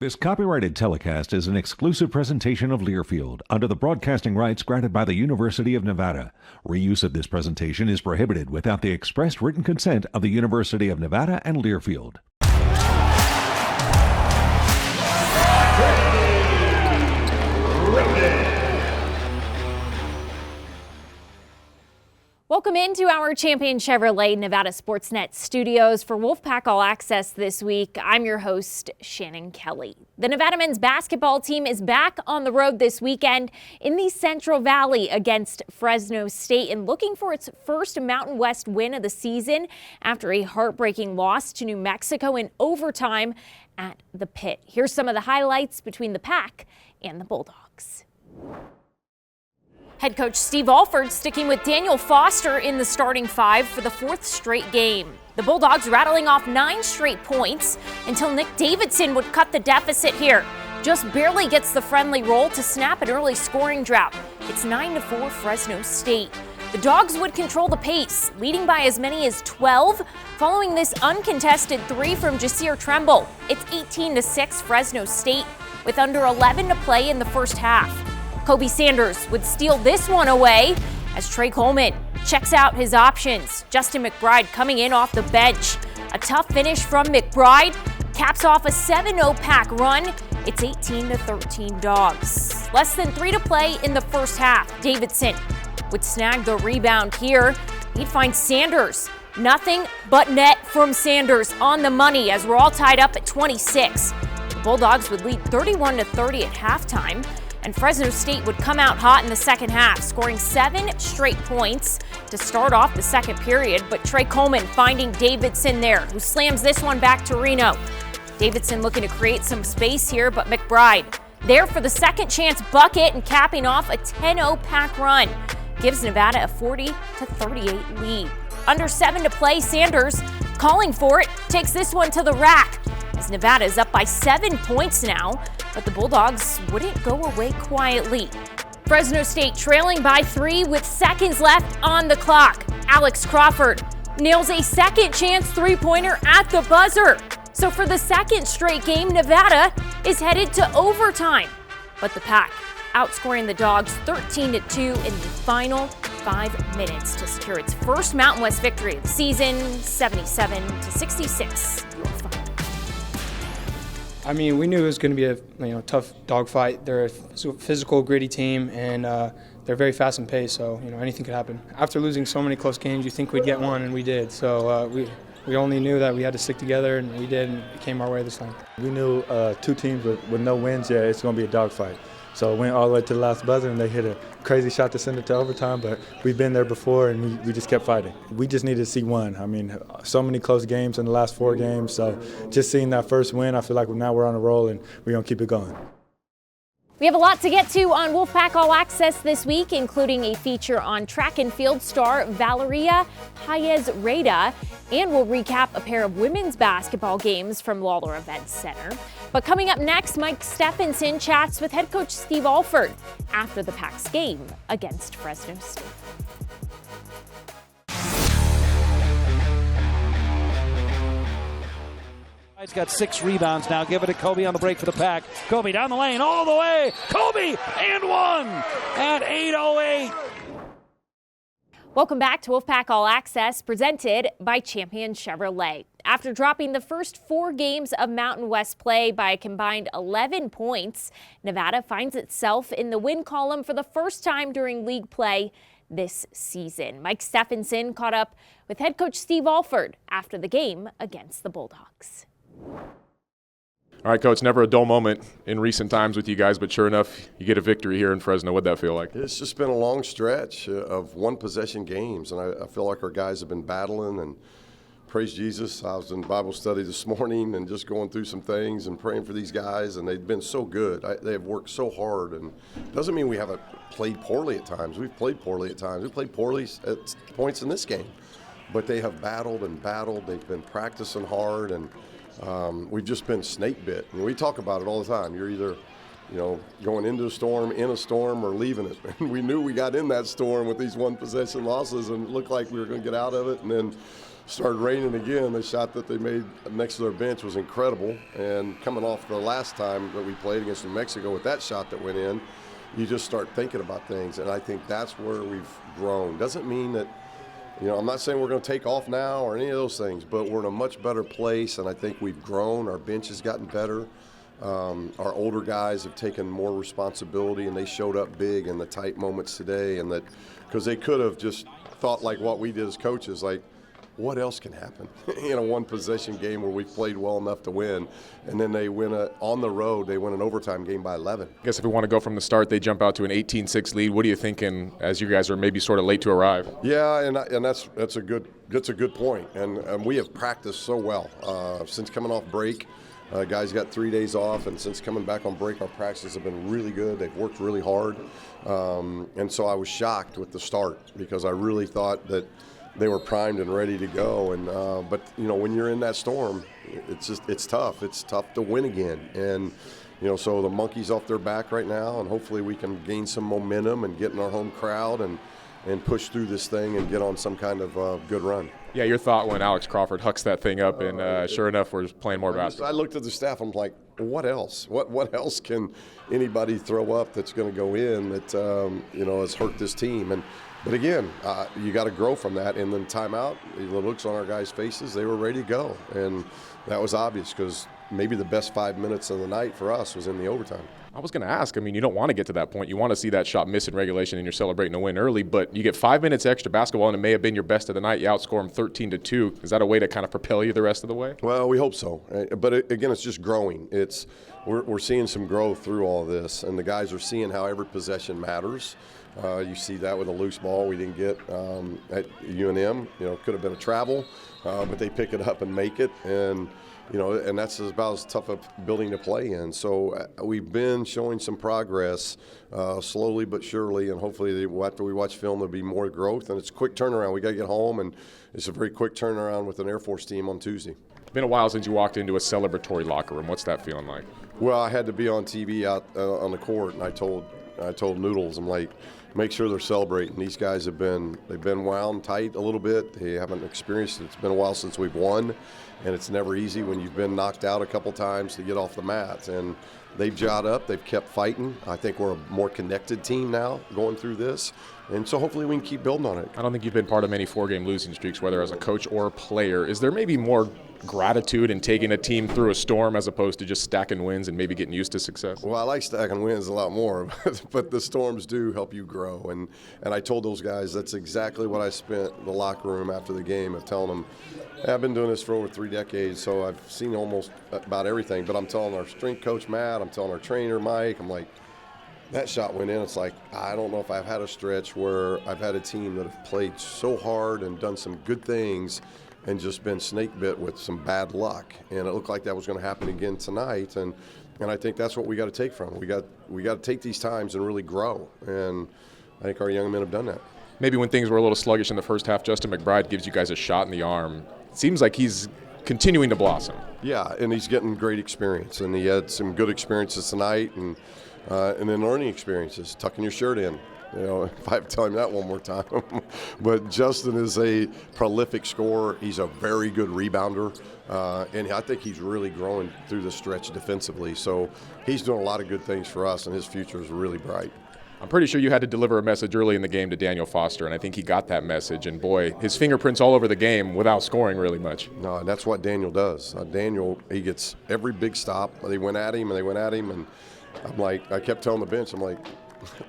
This copyrighted telecast is an exclusive presentation of Learfield under the broadcasting rights granted by the University of Nevada. Reuse of this presentation is prohibited without the express written consent of the University of Nevada and Learfield. Welcome into our Champion Chevrolet Nevada Sportsnet studios for Wolfpack All Access this week. I'm your host, Shannon Kelly. The Nevada men's basketball team is back on the road this weekend in the Central Valley against Fresno State and looking for its first Mountain West win of the season after a heartbreaking loss to New Mexico in overtime at the Pit. Here's some of the highlights between the Pack and the Bulldogs. Head coach Steve Alford sticking with Daniel Foster in the starting five for the fourth straight game. The Bulldogs rattling off 9 straight points until Nick Davidson would cut the deficit here. Just barely gets the friendly roll to snap an early scoring drought. It's 9-4 Fresno State. The Dogs would control the pace, leading by as many as 12, following this uncontested 3 from Jasir Tremble. It's 18-6 Fresno State with under 11 to play in the first half. Kobe Sanders would steal this one away as Trey Coleman checks out his options. Justin McBride coming in off the bench. A tough finish from McBride caps off a 7-0 Pack run. It's 18-13 Dogs. Less than 3 to play in the first half. Davidson would snag the rebound here. He'd find Sanders. Nothing but net from Sanders on the money as we're all tied up at 26. The Bulldogs would lead 31-30 at halftime. And Fresno State would come out hot in the second half, scoring 7 straight points to start off the second period. But Trey Coleman finding Davidson there, who slams this one back to Reno. Davidson looking to create some space here, but McBride there for the second chance bucket and capping off a 10-0 Pack run. Gives Nevada a 40-38 lead. Under 7 to play, Sanders calling for it, takes this one to the rack. As Nevada is up by 7 points now, but the Bulldogs wouldn't go away quietly. Fresno State trailing by 3 with seconds left on the clock. Alex Crawford nails a second chance three-pointer at the buzzer. So for the second straight game, Nevada is headed to overtime. But the Pack outscoring the Dogs 13-2 in the final 5 minutes to secure its first Mountain West victory of the season, 77-66. I mean, we knew it was going to be a tough dogfight. They're a physical, gritty team, and they're very fast and paced. So anything could happen. After losing so many close games, you think we'd get one, and we did. So we only knew that we had to stick together, and we did, and it came our way this time. We knew 2 teams with no wins yet, it's going to be a dogfight. So it went all the way to the last buzzer, and they hit a crazy shot to send it to overtime, but we've been there before, and we just kept fighting. We just needed to see one. I mean, so many close games in the last 4 games, so just seeing that first win, I feel like now we're on a roll, and we're going to keep it going. We have a lot to get to on Wolfpack All Access this week, including a feature on track and field star Valeria Paez Rueda, and we'll recap a pair of women's basketball games from Lawler Events Center. But coming up next, Mike Stephenson chats with head coach Steve Alford after the Pack's game against Fresno State. He's got 6 rebounds now. Give it to Kobe on the break for the Pack. Kobe down the lane, all the way. Kobe and 1 at 8:08. Welcome back to Wolfpack All Access, presented by Champion Chevrolet. After dropping the first 4 games of Mountain West play by a combined 11 points, Nevada finds itself in the win column for the first time during league play this season. Mike Stephenson caught up with head coach Steve Alford after the game against the Bulldogs. All right, Coach, never a dull moment in recent times with you guys, but sure enough, you get a victory here in Fresno. What'd that feel like? It's just been a long stretch of one-possession games, and I feel like our guys have been battling, and praise Jesus. I was in Bible study this morning and just going through some things and praying for these guys, and they've been so good. They have worked so hard, and it doesn't mean we haven't played poorly at times. We've played poorly at times. We played poorly at points in this game, but they have battled and battled. They've been practicing hard, and we've just been snake bit. And we talk about it all the time. You're either going into a storm, in a storm, or leaving it. And we knew we got in that storm with these one-possession losses, and it looked like we were going to get out of it. And then started raining again. The shot that they made next to their bench was incredible. And coming off the last time that we played against New Mexico with that shot that went in, you just start thinking about things. And I think that's where we've grown. Doesn't mean that, I'm not saying we're going to take off now or any of those things, but we're in a much better place, and I think we've grown. Our bench has gotten better. Our older guys have taken more responsibility, and they showed up big in the tight moments today. And that because they could have just thought like what we did as coaches, like, what else can happen in a one-possession game where we've played well enough to win? And then they win on the road, they win an overtime game by 11. I guess if we want to go from the start, they jump out to an 18-6 lead. What are you thinking as you guys are maybe sort of late to arrive? Yeah, and that's a good point. And we have practiced so well since coming off break. Guys got 3 days off, and since coming back on break, our practices have been really good. They've worked really hard. And so I was shocked with the start because I really thought that they were primed and ready to go. And but when you're in that storm, it's tough. It's tough to win again. And so the monkey's off their back right now, and hopefully we can gain some momentum and get in our home crowd and push through this thing and get on some kind of good run. Yeah, your thought when Alex Crawford hucks that thing up, and sure enough, we're playing more basketball. I looked at the staff. I'm like, what else? What else can anybody throw up that's going to go in that has hurt this team? But again, you got to grow from that. And then timeout, the looks on our guys' faces, they were ready to go, and that was obvious because maybe the best 5 minutes of the night for us was in the overtime. I was going to ask, you don't want to get to that point. You want to see that shot miss in regulation and you're celebrating a win early, but you get 5 minutes extra basketball and it may have been your best of the night. You outscore them 13-2. Is that a way to kind of propel you the rest of the way? Well, we hope so. But again, it's just growing. We're seeing some growth through all of this, and the guys are seeing how every possession matters. You see that with a loose ball we didn't get at UNM. Could have been a travel, but they pick it up and make it. And that's about as tough a building to play in. So we've been showing some progress slowly but surely, and hopefully after we watch film there'll be more growth. And it's a quick turnaround. We got to get home, and it's a very quick turnaround with an Air Force team on Tuesday. It's been a while since you walked into a celebratory locker room. What's that feeling like? Well, I had to be on TV out on the court, and I told Noodles, I'm like, make sure they're celebrating. These guys they've been wound tight a little bit. They haven't experienced it. It's been a while since we've won, and it's never easy when you've been knocked out a couple times to get off the mat. And they've jawed up. They've kept fighting. I think we're a more connected team now going through this, and so hopefully we can keep building on it. I don't think you've been part of many 4-game losing streaks, whether as a coach or a player. Is there maybe more gratitude in taking a team through a storm as opposed to just stacking wins and maybe getting used to success? Well, I like stacking wins a lot more, but the storms do help you grow. And I told those guys that's exactly what I spent the locker room after the game of telling them, hey, I've been doing this for over 3 decades, so I've seen almost about everything. But I'm telling our strength coach, Matt, I'm telling our trainer, Mike, I'm like, that shot went in. It's like, I don't know if I've had a stretch where I've had a team that have played so hard and done some good things and just been snake bit with some bad luck. And it looked like that was going to happen again tonight. And I think that's what we got to take from it. We got to take these times and really grow. And I think our young men have done that. Maybe when things were a little sluggish in the first half, Justin McBride gives you guys a shot in the arm. It seems like he's continuing to blossom. Yeah, and he's getting great experience. And he had some good experiences tonight and then learning experiences, tucking your shirt in. If I have to tell him that one more time. But Justin is a prolific scorer. He's a very good rebounder. And I think he's really growing through the stretch defensively. So he's doing a lot of good things for us, and his future is really bright. I'm pretty sure you had to deliver a message early in the game to Daniel Foster, and I think he got that message. And, boy, his fingerprints all over the game without scoring really much. No, and that's what Daniel does. Daniel, he gets every big stop. They went at him, and I'm like, I kept telling the bench, I'm like,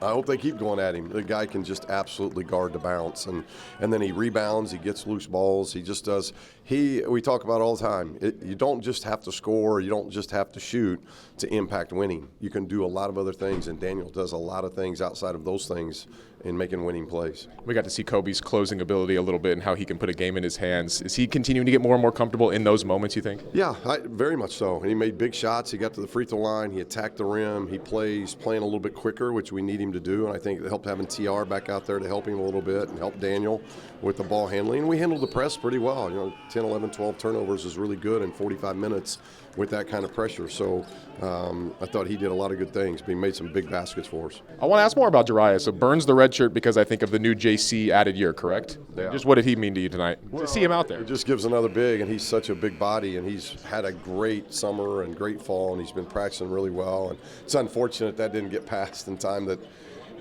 I hope they keep going at him. The guy can just absolutely guard the bounce. And then he rebounds, he gets loose balls, he just does. We talk about all the time, you don't just have to score, you don't just have to shoot to impact winning. You can do a lot of other things, and Daniel does a lot of things outside of those things in making winning plays. We got to see Kobe's closing ability a little bit and how he can put a game in his hands. Is he continuing to get more and more comfortable in those moments, you think? Yeah, very much so. And he made big shots. He got to the free throw line. He attacked the rim. He playing a little bit quicker, which we need him to do. And I think it helped having TR back out there to help him a little bit and help Daniel with the ball handling. And we handled the press pretty well. 10, 11, 12 turnovers is really good in 45 minutes with that kind of pressure. So I thought he did a lot of good things. He made some big baskets for us. I want to ask more about Jariah. So Burns the red shirt because I think of the new JC added year, correct? Yeah. Just what did he mean to you tonight? To see him out there. It just gives another big, and he's such a big body, and he's had a great summer and great fall, and he's been practicing really well. And it's unfortunate that didn't get passed in time, that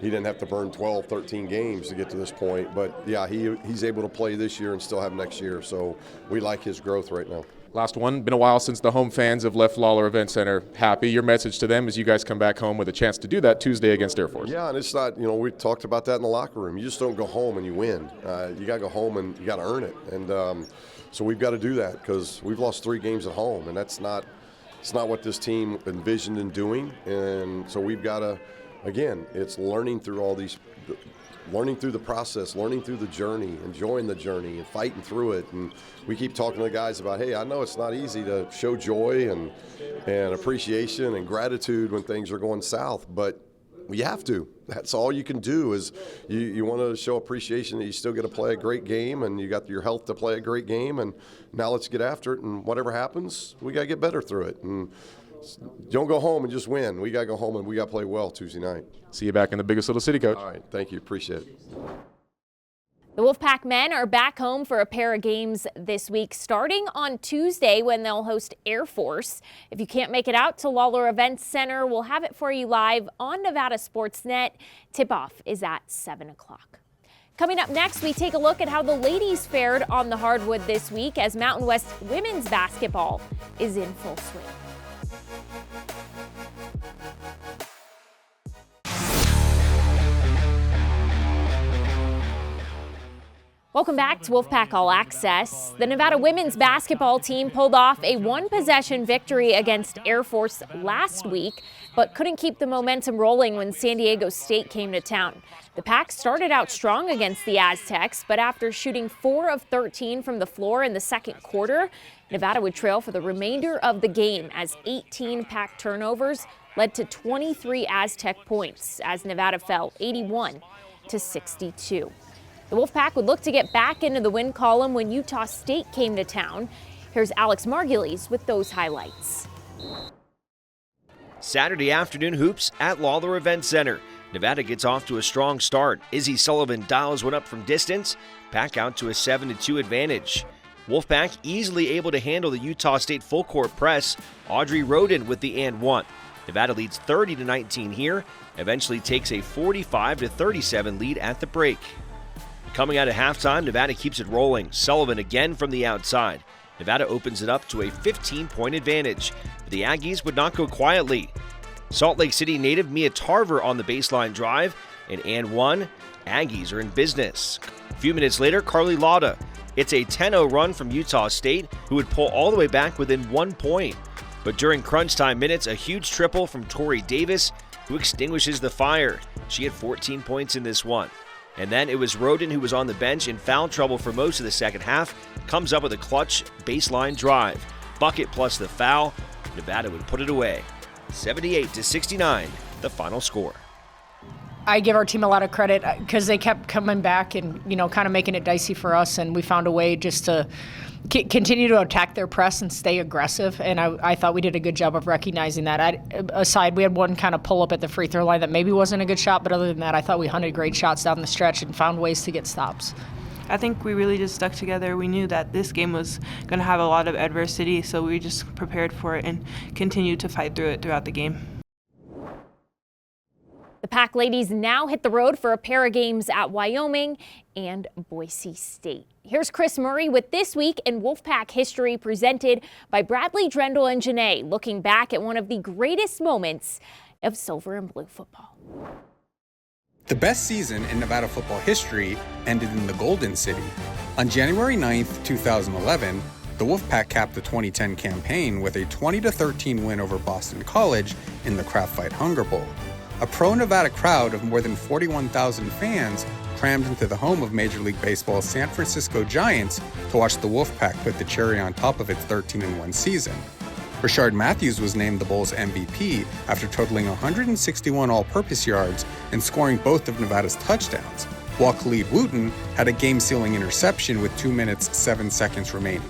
he didn't have to burn 12, 13 games to get to this point. But, yeah, he's able to play this year and still have next year. So we like his growth right now. Last one. Been a while since the home fans have left Lawler Event Center happy. Your message to them as you guys come back home with a chance to do that Tuesday against Air Force. Yeah, and it's not, we talked about that in the locker room. You just don't go home and you win. You got to go home and you got to earn it. And so we've got to do that because we've lost 3 games at home, and it's not what this team envisioned in doing. And so we've got to, again, it's learning through all these, learning through the process, learning through the journey, enjoying the journey and fighting through it. And we keep talking to the guys about, hey, I know it's not easy to show joy and appreciation and gratitude when things are going south, but you have to. That's all you can do is you want to show appreciation that you still get to play a great game and you got your health to play a great game, and now let's get after it, and whatever happens, we got to get better through it. And don't go home and just win. We got to go home and we got to play well Tuesday night. See you back in the biggest little city, Coach. All right. Thank you. Appreciate it. The Wolfpack men are back home for a pair of games this week, starting on Tuesday when they'll host Air Force. If you can't make it out to Lawler Events Center, we'll have it for you live on Nevada Sportsnet. Tip-off is at 7 o'clock. Coming up next, we take a look at how the ladies fared on the hardwood this week as Mountain West women's basketball is in full swing. Welcome back to Wolfpack All Access. The Nevada women's basketball team pulled off a one-possession victory against Air Force last week, but couldn't keep the momentum rolling when San Diego State came to town. The Pack started out strong against the Aztecs, but after shooting 4 of 13 from the floor in the second quarter, Nevada would trail for the remainder of the game as 18 Pack turnovers led to 23 Aztec points as Nevada fell 81-62. The Wolfpack would look to get back into the win column when Utah State came to town. Here's Alex Margulies with those highlights. Saturday afternoon hoops at Lawler Event Center. Nevada gets off to a strong start. Izzy Sullivan dials one up from distance. Pack out to a 7-2 advantage. Wolfpack easily able to handle the Utah State full court press. Audrey Roden with the and one. Nevada leads 30-19 here. Eventually takes a 45-37 lead at the break. Coming out of halftime, Nevada keeps it rolling. Sullivan again from the outside. Nevada opens it up to a 15-point advantage. But the Aggies would not go quietly. Salt Lake City native Mia Tarver on the baseline drive, and one, Aggies are in business. A few minutes later, Carly Lauda. It's a 10-0 run from Utah State, who would pull all the way back within 1 point. But during crunch time minutes, a huge triple from Tori Davis, who extinguishes the fire. She had 14 points in this one. And then it was Roden, who was on the bench in foul trouble for most of the second half, comes up with a clutch baseline drive. Bucket plus the foul. Nevada would put it away. 78-69, the final score. I give our team a lot of credit because they kept coming back and, kind of making it dicey for us, and we found a way just to continue to attack their press and stay aggressive, and I thought we did a good job of recognizing that. Aside, we had one kind of pull up at the free throw line that maybe wasn't a good shot, but other than that, I thought we hunted great shots down the stretch and found ways to get stops. I think we really just stuck together. We knew that this game was going to have a lot of adversity, so we just prepared for it and continued to fight through it throughout the game. The Pack ladies now hit the road for a pair of games at Wyoming and Boise State. Here's Chris Murray with This Week in Wolfpack History, presented by Bradley Drendel and Janae, looking back at one of the greatest moments of silver and blue football. The best season in Nevada football history ended in the Golden City. On January 9th, 2011, the Wolfpack capped the 2010 campaign with a 20-13 win over Boston College in the Kraft Fight Hunger Bowl. A pro-Nevada crowd of more than 41,000 fans crammed into the home of Major League Baseball's San Francisco Giants to watch the Wolfpack put the cherry on top of its 13-1 season. Rashard Matthews was named the Bowl's MVP after totaling 161 all-purpose yards and scoring both of Nevada's touchdowns, while Khalid Wooten had a game-sealing interception with 2 minutes, 7 seconds remaining.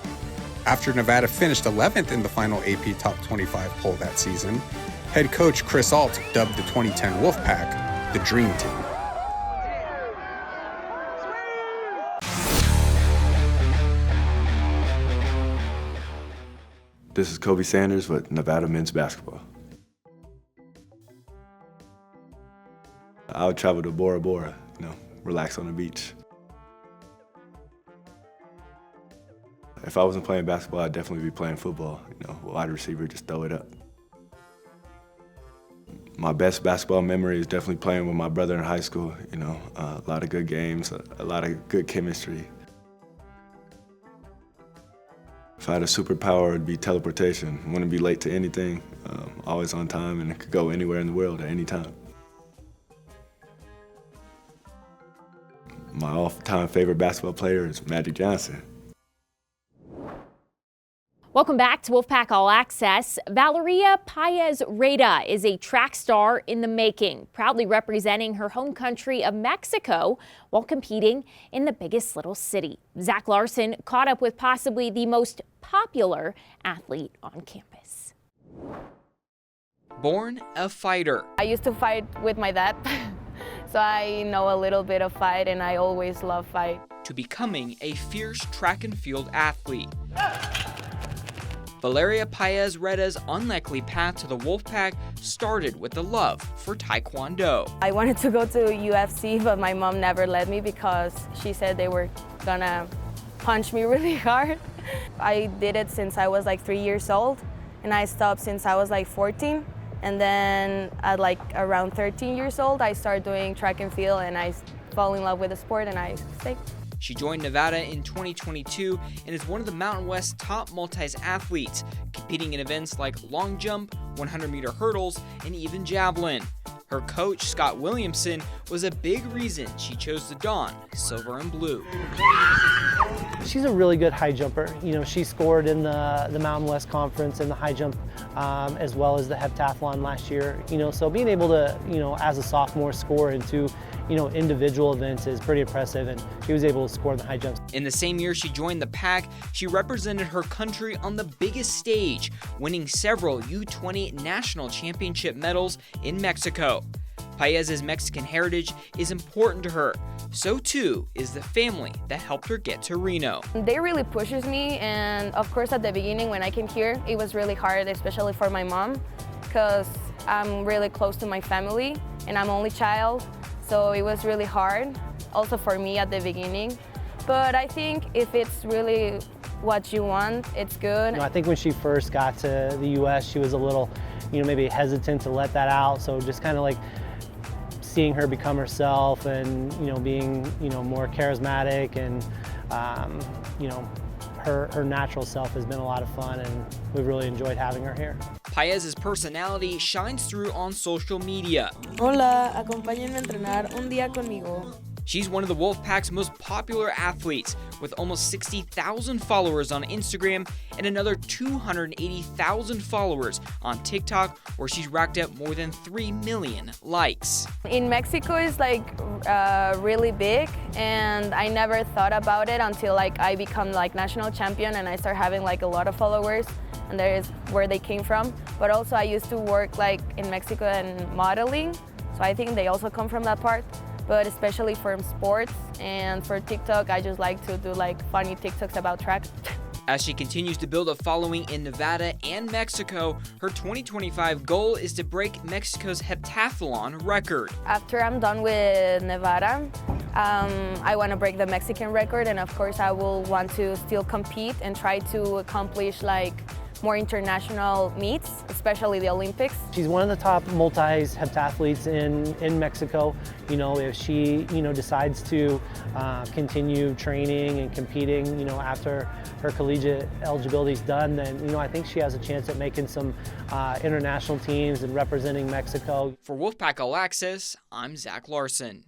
After Nevada finished 11th in the final AP Top 25 poll that season, head coach Chris Ault dubbed the 2010 Wolfpack the Dream Team. This is Kobe Sanders with Nevada men's basketball. I would travel to Bora Bora, relax on the beach. If I wasn't playing basketball, I'd definitely be playing football. Wide receiver, just throw it up. My best basketball memory is definitely playing with my brother in high school. A lot of good games, a lot of good chemistry. If I had a superpower, it'd be teleportation. Wouldn't be late to anything, always on time, and could go anywhere in the world at any time. My all-time favorite basketball player is Magic Johnson. Welcome back to Wolfpack All Access. Valeria Paez Rueda is a track star in the making, proudly representing her home country of Mexico while competing in the biggest little city. Zach Larson caught up with possibly the most popular athlete on campus. Born a fighter. I used to fight with my dad, so I know a little bit of fight, and I always love fight. To becoming a fierce track and field athlete. Valeria Paez Rueda's unlikely path to the Wolfpack started with a love for Taekwondo. I wanted to go to UFC, but my mom never let me because she said they were gonna punch me really hard. I did it since I was like 3 years old, and I stopped since I was like 14. And then at like around 13 years old, I started doing track and field, and I fell in love with the sport, and I stayed. She joined Nevada in 2022 and is one of the Mountain West's top multi-athletes, competing in events like long jump, 100-meter hurdles, and even javelin. Her coach, Scott Williamson, was a big reason she chose to don silver and blue. She's a really good high jumper. She scored in the Mountain West Conference in the high jump as well as the heptathlon last year. So being able to, as a sophomore, score into individual events is pretty impressive, and she was able to score in the high jumps. In the same year she joined the pack, she represented her country on the biggest stage, winning several U20 national championship medals in Mexico. Paez's Mexican heritage is important to her. So too is the family that helped her get to Reno. They really pushes me, and of course at the beginning when I came here, it was really hard, especially for my mom, because I'm really close to my family and I'm only child. So it was really hard, also for me at the beginning. But I think if it's really what you want, it's good. I think when she first got to the U.S., she was a little, maybe hesitant to let that out. So just kind of like seeing her become herself and, being, more charismatic and, her natural self has been a lot of fun, and we've really enjoyed having her here. Paez's personality shines through on social media. Hola, acompáñenme a entrenar un día conmigo. She's one of the Wolfpack's most popular athletes, with almost 60,000 followers on Instagram and another 280,000 followers on TikTok, where she's racked up more than 3 million likes. In Mexico, it's like really big, and I never thought about it until I become national champion and I start having a lot of followers, and that is where they came from. But also I used to work in Mexico and modeling, so I think they also come from that part. But especially for sports and for TikTok, I just like to do funny TikToks about track. As she continues to build a following in Nevada and Mexico, her 2025 goal is to break Mexico's heptathlon record. After I'm done with Nevada, I want to break the Mexican record, and of course I will want to still compete and try to accomplish more international meets, especially the Olympics. She's one of the top multi-heptathletes in Mexico. If she, decides to continue training and competing, after her collegiate eligibility is done, then, I think she has a chance at making some international teams and representing Mexico. For Wolfpack All Access, I'm Zach Larson.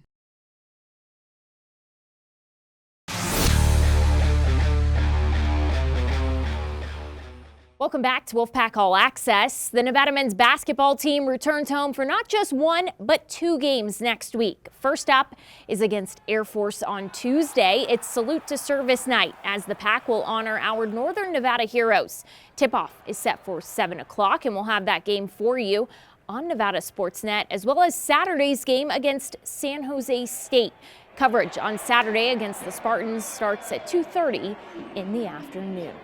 Welcome back to Wolfpack All Access. The Nevada men's basketball team returns home for not just one, but 2 games next week. First up is against Air Force on Tuesday. It's Salute to Service night as the Pack will honor our Northern Nevada heroes. Tip-off is set for 7 o'clock, and we'll have that game for you on Nevada Sportsnet, as well as Saturday's game against San Jose State. Coverage on Saturday against the Spartans starts at 2:30 in the afternoon.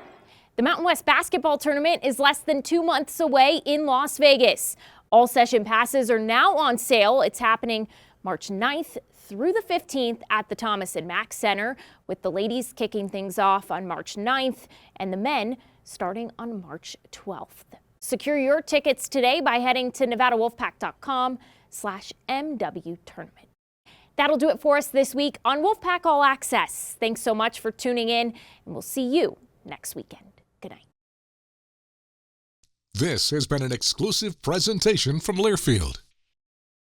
The Mountain West basketball tournament is less than 2 months away in Las Vegas. All session passes are now on sale. It's happening March 9th through the 15th at the Thomas & Mack Center, with the ladies kicking things off on March 9th and the men starting on March 12th. Secure your tickets today by heading to NevadaWolfpack.com/MW tournament. That'll do it for us this week on Wolfpack All Access. Thanks so much for tuning in, and we'll see you next weekend. Good night. This has been an exclusive presentation from Learfield.